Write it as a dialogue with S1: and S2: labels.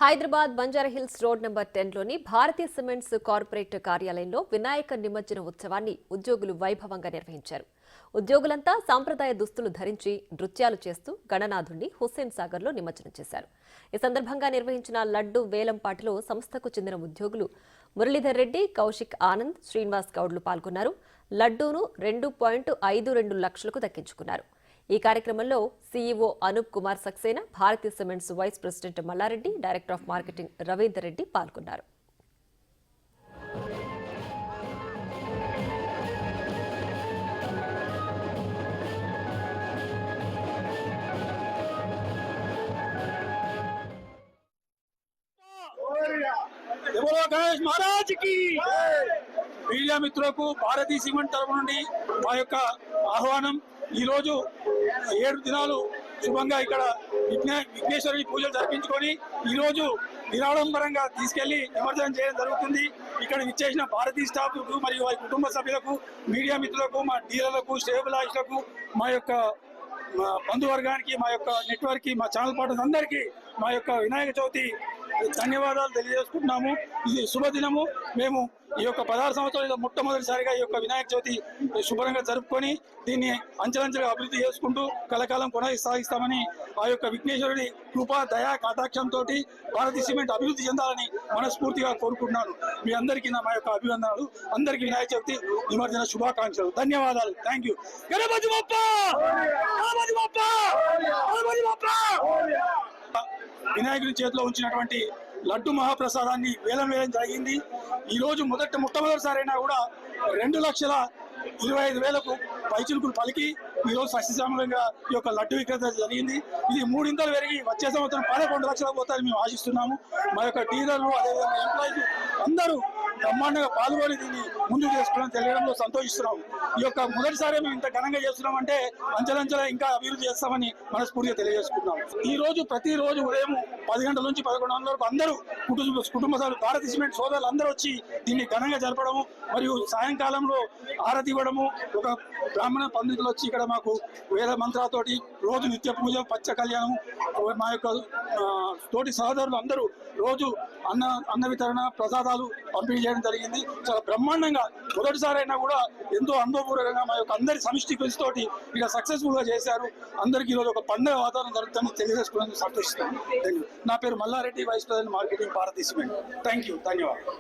S1: Hyderabad Banjara Hills road number 10లోని భారతీయ cements corporate కార్యాలయంలో వినాయక నిమజ్జన ఉత్సవాన్ని ఉద్యోగులు వైభవంగా నిర్వహించారు. ఉద్యోగులంతా సాంప్రదాయ దుస్తులు ధరించి నృత్యాలు చేస్తూ గణనాథుణ్ణి హుస్సేన్ సాగర్లో నిమజ్జనం చేశారు. ఈ సందర్భంగా నిర్వహించిన లడ్డు వేలంపాటలో సంస్థకు చెందిన ఉద్యోగులు మురళీధర్ రెడ్డి, కౌశిక్ ఆనంద్, శ్రీనివాస్ గౌడ్లు పాల్గొన్నారు. లడ్డూను 2.52 లక్షలకు దక్కించుకున్నారు. ఈ కార్యక్రమంలో CEO Anoop Kumar Saxena, Bharatiya cements vice president Mallareddy, director of marketing Ravinder Reddy పాల్గొన్నారు.
S2: మీడియా మిత్రులకు భారతీయ సిమెంట్ తరపు నుండి మా యొక్క ఆహ్వానం. ఈరోజు 7 దినాలు శుభంగా ఇక్కడ విఘ్నేశ్వరుని పూజలు జరిపించుకొని ఈరోజు నిరాడంబరంగా తీసుకెళ్లి నిమజ్జనం చేయడం జరుగుతుంది. ఇక్కడ విచ్చేసిన భారతీయ స్టాఫ్కు మరియు వారి కుటుంబ సభ్యులకు, మీడియా మిత్రులకు, మా డీలర్లకు, స్టేబులైజర్లకు, మా యొక్క బంధువర్గానికి, మా యొక్క నెట్వర్క్కి, మా ఛానల్ పార్ట్నర్స్ అందరికీ మా యొక్క వినాయక చవితి ధన్యవాదాలు తెలియజేసుకుంటున్నాము. ఇది శుభదినము. మేము ఈ యొక్క 16 సంవత్సరాలు మొట్టమొదటిసారిగా ఈ యొక్క వినాయక చవితి శుభ్రంగా జరుపుకొని దీన్ని అంచెలంచెలుగా అభివృద్ధి చేసుకుంటూ కలకాలం కొనసాగిస్తామని ఆ యొక్క విఘ్నేశ్వరుడి కృపా దయా కటాక్షంతో భారతీయ సిమెంట్ అభివృద్ధి చెందాలని మనస్ఫూర్తిగా కోరుకుంటున్నాను. మీ అందరికీ మా యొక్క అభివందనాలు. అందరికీ వినాయక చవితి నిమజ్జన శుభాకాంక్షలు. ధన్యవాదాలు. Thank you. గణపతి బప్ప! గణపతి బప్ప! గణపతి బప్ప! వినాయకుడి చేతిలో ఉంచినటువంటి లడ్డు మహాప్రసాదాన్ని వేలం జరిగింది. ఈ రోజు మొట్టమొదటిసారైనా కూడా 2,25,000కు పైచిలుకులు పలికి ఈరోజు సస్యశ్యామలంగా ఈ యొక్క లడ్డు విక్రేత జరిగింది. ఇది 3 ఇంతలు పెరిగి వచ్చే సంవత్సరం 11 లక్షలకు పోతారని మేము ఆశిస్తున్నాము. మా యొక్క డీలర్లు, అదేవిధంగా ఎంప్లాయీస్ అందరూ బ్రహ్మాండంగా పాల్గొని దీన్ని ముందుకు చేసుకోవడం తెలియడంలో సంతోషిస్తున్నాము. ఈ యొక్క మొదటిసారి మేము ఇంత ఘనంగా చేస్తున్నామంటే అంచెలంచెల ఇంకా అభివృద్ధి చేస్తామని మనస్ఫూర్తిగా తెలియజేసుకుంటున్నాం. ఈ రోజు ప్రతిరోజు ఉదయం 10 గంటల నుంచి 11 గంటల వరకు అందరూ కుటుంబ సభ్యులు, భారతీయ సిమెంట్ సోదరులు అందరూ వచ్చి దీన్ని ఘనంగా జరపడము మరియు సాయంకాలంలో ఆరతి ఇవ్వడము. ఒక బ్రాహ్మణ పండితులు వచ్చి ఇక్కడ మాకు వేద మంత్రాలతోటి రోజు నిత్య పూజ, పచ్చ కళ్యాణము, మా యొక్క తోటి సహోదరులు అందరూ రోజు అన్న వితరణ, ప్రసాదాలు పంపిణీ చేయడం జరిగింది. చాలా బ్రహ్మాండంగా మొదటిసారైనా కూడా ఎంతో అనుభవపూర్వకంగా మా యొక్క అందరి సమిష్టి కృషి తోటి ఇక్కడ సక్సెస్ఫుల్ గా చేశారు. అందరికీ ఈరోజు ఒక పండుగ వాతావరణం జరుగుతుందని తెలియజేసుకోవడానికి సంతోషిస్తాను. నా పేరు Mallareddy, vice president marketing, Bharatiya cement. Thank you. ధన్యవాదాలు.